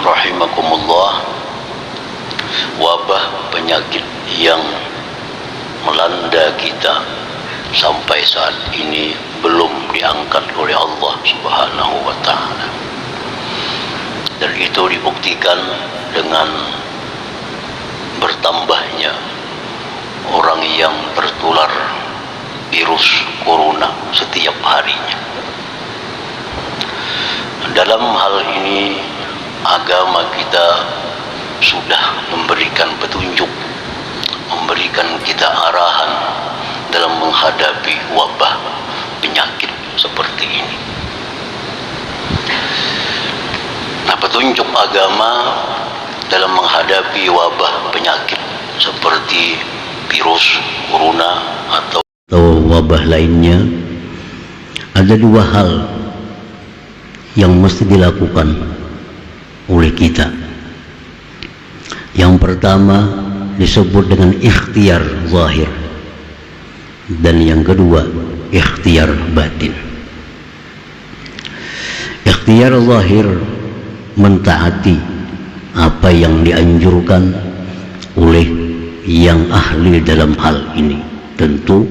rahimakumullah, wabah penyakit yang melanda kita sampai saat ini belum diangkat oleh Allah Subhanahu wa ta'ala. Dan itu dibuktikan dengan bertambahnya orang yang tertular virus corona setiap harinya. Dalam hal ini agama kita sudah memberikan petunjuk, memberikan kita arahan dalam menghadapi wabah penyakit seperti ini. Nah, petunjuk agama dalam menghadapi wabah penyakit seperti virus corona atau wabah lainnya, ada dua hal yang mesti dilakukan oleh kita. Yang pertama disebut dengan ikhtiar zahir, dan yang kedua ikhtiar batin. Ikhtiar zahir mentaati apa yang dianjurkan oleh yang ahli dalam hal ini, tentu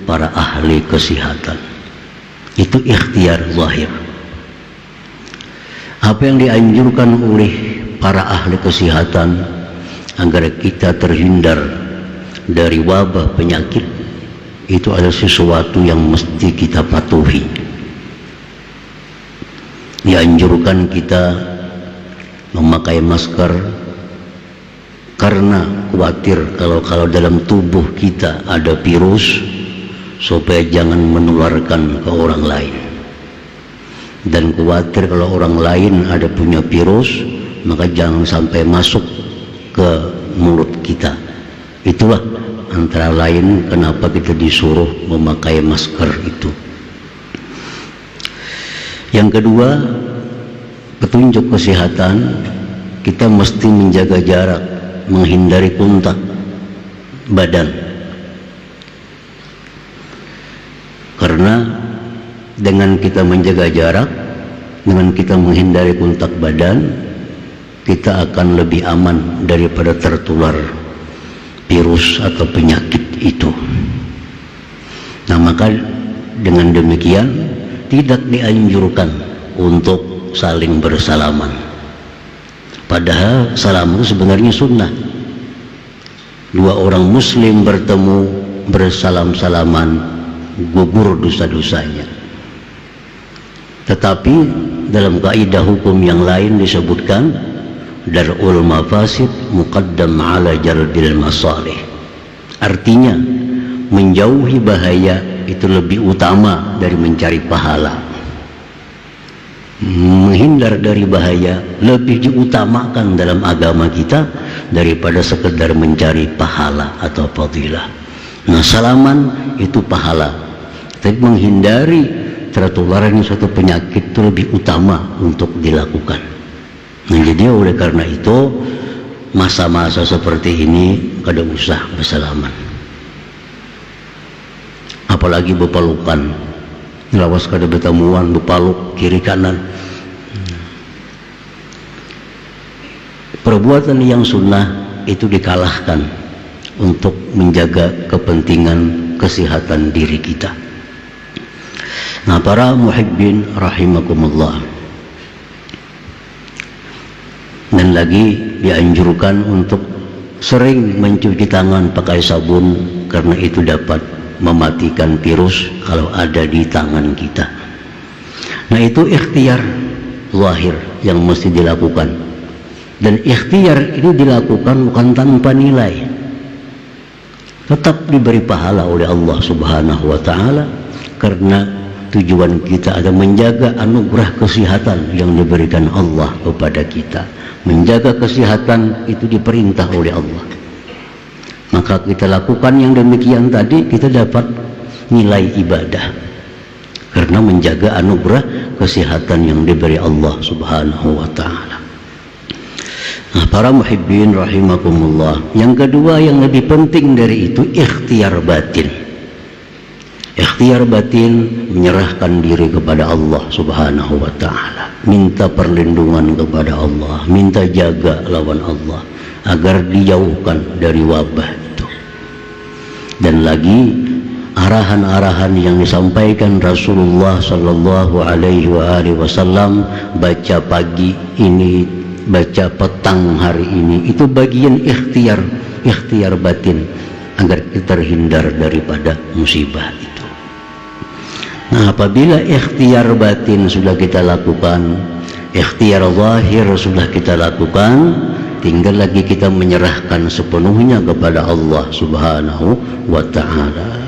para ahli kesehatan. Itu ikhtiar zahir. Apa yang dianjurkan oleh para ahli kesehatan agar kita terhindar dari wabah penyakit, itu adalah sesuatu yang mesti kita patuhi. Dianjurkan kita memakai masker karena khawatir kalau dalam tubuh kita ada virus, supaya jangan menularkan ke orang lain. Dan khawatir kalau orang lain ada punya virus, maka jangan sampai masuk ke mulut kita. Itulah antara lain kenapa kita disuruh memakai masker itu. Yang kedua, petunjuk kesehatan, kita mesti menjaga jarak, menghindari kontak badan. Karena dengan kita menjaga jarak, dengan kita menghindari kontak badan, kita akan lebih aman daripada tertular virus atau penyakit itu. Nah, maka dengan demikian tidak dianjurkan untuk saling bersalaman. Padahal salam itu sebenarnya sunnah. Dua orang muslim bertemu bersalam-salaman, gugur dosa-dosanya. Tetapi dalam kaidah hukum yang lain disebutkan dar'ul mafasid muqaddam ala jalbil masalih. Artinya menjauhi bahaya itu lebih utama dari mencari pahala. Menghindar dari bahaya lebih diutamakan dalam agama kita daripada sekedar mencari pahala atau fadilah. Nah, salaman itu pahala, tapi menghindari tertularnya suatu penyakit itu lebih utama untuk dilakukan. Nah, jadi oleh karena itu masa-masa seperti ini kada usah bersalaman, apalagi bepelukan. Lawas kada bertemuan bepaluk kiri kanan. Perbuatan yang sunnah itu dikalahkan untuk menjaga kepentingan kesehatan diri kita. Nah, para muhibbin rahimakumullah, dan lagi dianjurkan untuk sering mencuci tangan pakai sabun, karena itu dapat mematikan virus kalau ada di tangan kita. Nah, itu ikhtiar zahir yang mesti dilakukan, dan ikhtiar ini dilakukan bukan tanpa nilai, tetap diberi pahala oleh Allah Subhanahu wa ta'ala, karena tujuan kita adalah menjaga anugerah kesehatan yang diberikan Allah kepada kita. Menjaga kesehatan itu diperintah oleh Allah, maka kita lakukan yang demikian tadi, kita dapat nilai ibadah karena menjaga anugerah kesehatan yang diberi Allah Subhanahu wa ta'ala. Nah, para muhibbin rahimakumullah, yang kedua yang lebih penting dari itu ikhtiar batin. Ikhtiar batin menyerahkan diri kepada Allah Subhanahu wa ta'ala, minta perlindungan kepada Allah, minta jaga lawan Allah agar dijauhkan dari wabah itu. Dan lagi arahan-arahan yang disampaikan Rasulullah sallallahu alaihi wasallam, baca pagi ini, baca petang hari ini, itu bagian ikhtiar batin agar kita terhindar daripada musibah itu. Nah, apabila ikhtiar batin sudah kita lakukan, ikhtiar zahir sudah kita lakukan, tinggal lagi kita menyerahkan sepenuhnya kepada Allah Subhanahu wa ta'ala.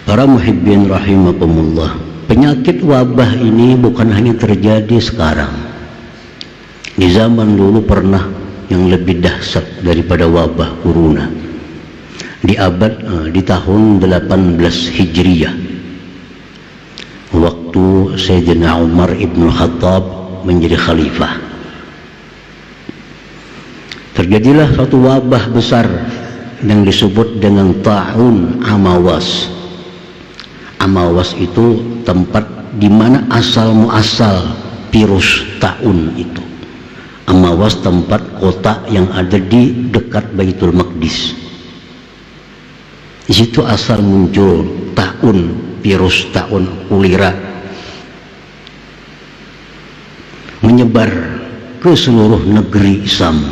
Para muhibbin rahimakumullah, penyakit wabah ini bukan hanya terjadi sekarang. Di zaman dulu pernah yang lebih dahsyat daripada wabah corona. Di tahun 18 Hijriyah, waktu Sayyidina Umar ibn Khattab menjadi khalifah, terjadilah suatu wabah besar yang disebut dengan ta'un Amawas. Amawas itu tempat di mana asal muasal virus ta'un itu. Amawas tempat kota yang ada di dekat Baitul Maqdis. Di situ asal muncul ta'un, virus ta'un kulira, menyebar ke seluruh negeri Syam.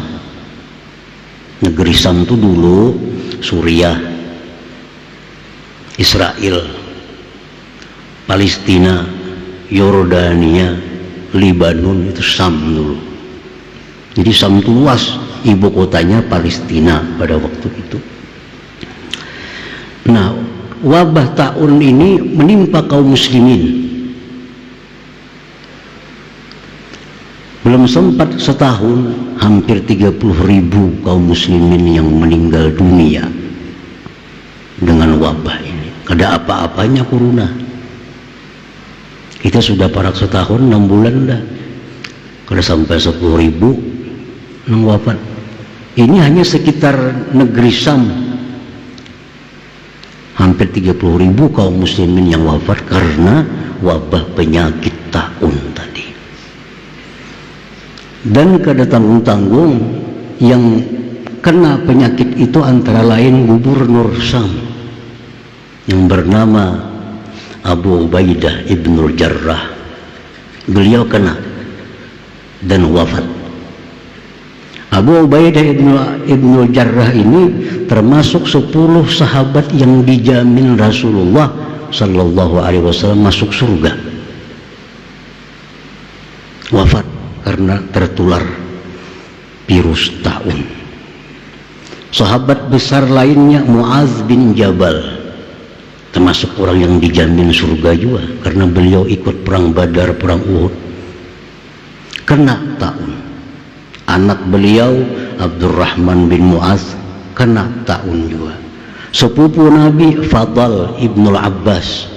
Negeri Syam itu dulu Suriah, Israel, Palestina, Yordania, Libanon, itu Syam dulu. Jadi Syam itu luas, ibu kotanya Palestina pada waktu itu. Nah, wabah ta'un ini menimpa kaum muslimin. Belum sempat setahun, hampir 30.000 kaum muslimin yang meninggal dunia dengan wabah ini. Kada apa-apanya corona. Kita sudah parak setahun, 6 bulan dah, kada sampai 10.000 yang wafat. Ini hanya sekitar negeri Syam, hampir 30.000 kaum muslimin yang wafat karena wabah penyakit ta'un tadi. Dan kada tanggung-tanggung yang kena penyakit itu antara lain gubernur Syam yang bernama Abu Ubaidah ibn Jarrah. Beliau kena dan wafat. Abu Ubaidah ibn Jarrah ini termasuk 10 sahabat yang dijamin Rasulullah sallallahu alaihi wasallam masuk surga. Wafat karena tertular virus ta'un. Sahabat besar lainnya Muaz bin Jabal, termasuk orang yang dijamin surga juga karena beliau ikut perang Badar, perang Uhud, kena ta'un. Anak beliau Abdurrahman bin Muaz kena ta'un juga. Sepupu Nabi Fadl ibnul Abbas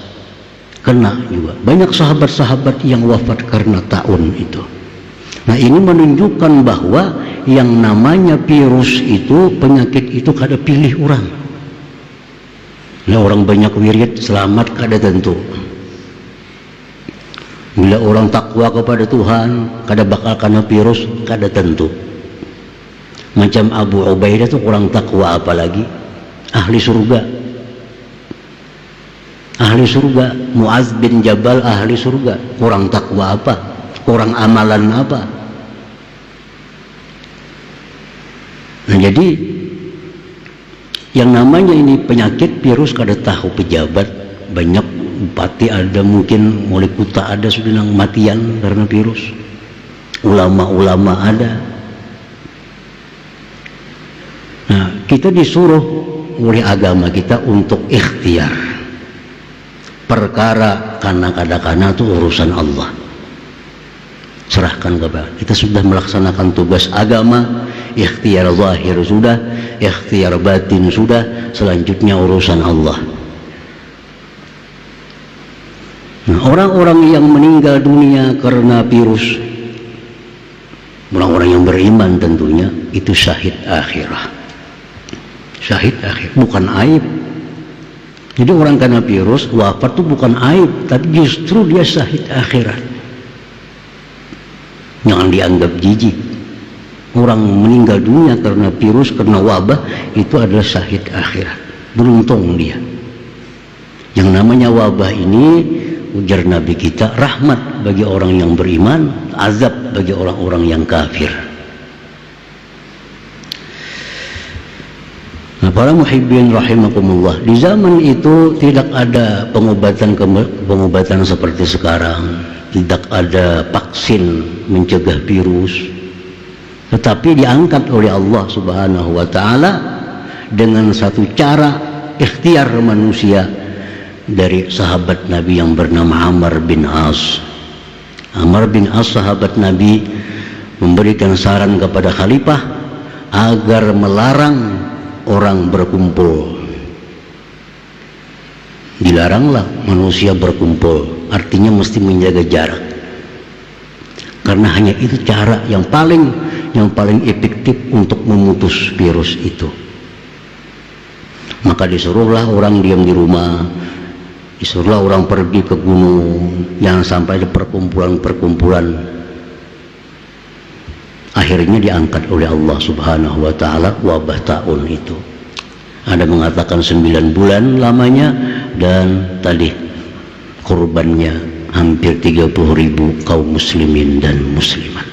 kena juga. Banyak sahabat-sahabat yang wafat karena ta'un itu. Nah, ini menunjukkan bahwa yang namanya virus itu, penyakit itu kada pilih orang. Nah, orang banyak wirid selamat kada tentu. Bila orang takwa kepada Tuhan, kada bakal kena virus, kada tentu. Macam Abu Ubaidah itu orang takwa, apalagi ahli surga. Ahli surga. Muaz bin Jabal ahli surga. Orang takwa apa? Orang amalan apa? Nah, jadi yang namanya ini penyakit virus kada tahu pejabat, banyak bupati ada, mungkin wali kota ada sudah nang matian karena virus, ulama-ulama ada. Nah, kita disuruh oleh agama kita untuk ikhtiar. Perkara kana-kada-kana itu urusan Allah, serahkan kepada kita. Sudah melaksanakan tugas agama, ikhtiar zahir sudah, ikhtiar batin sudah, selanjutnya urusan Allah. Nah, orang-orang yang meninggal dunia karena virus, orang-orang yang beriman tentunya, itu syahid akhirah. Syahid akhir, bukan aib. Jadi orang kena virus wafat itu bukan aib, tapi justru dia syahid akhirat. Jangan dianggap jijik. Orang meninggal dunia karena virus, karena wabah, itu adalah syahid akhirat. Beruntung dia. Yang namanya wabah ini, ujar Nabi kita, rahmat bagi orang yang beriman, azab bagi orang-orang yang kafir. Nah, para muhibbin rahimakumullah, di zaman itu tidak ada pengobatan seperti sekarang, tidak ada vaksin mencegah virus, tetapi diangkat oleh Allah Subhanahu wa taala dengan satu cara ikhtiar manusia dari sahabat Nabi yang bernama Amr bin As. Amr bin As, sahabat Nabi, memberikan saran kepada khalifah agar melarang orang berkumpul. Dilaranglah manusia berkumpul, artinya mesti menjaga jarak, karena hanya itu cara yang paling efektif untuk memutus virus itu. Maka disuruhlah orang diam di rumah, disuruhlah orang pergi ke gunung, jangan sampai ada perkumpulan. Akhirnya diangkat oleh Allah Subhanahu wa taala wabah taun itu. Ada mengatakan 9 bulan lamanya, dan tadi korbannya hampir 30.000 kaum muslimin dan muslimat.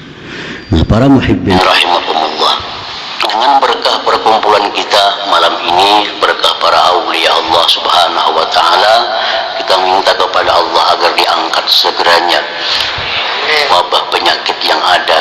Nah, para muhibbin rahimakumullah, dengan berkah perkumpulan kita malam ini, berkah para aulia Allah Subhanahu wa taala, kita minta kepada Allah agar diangkat segeranya wabah penyakit yang ada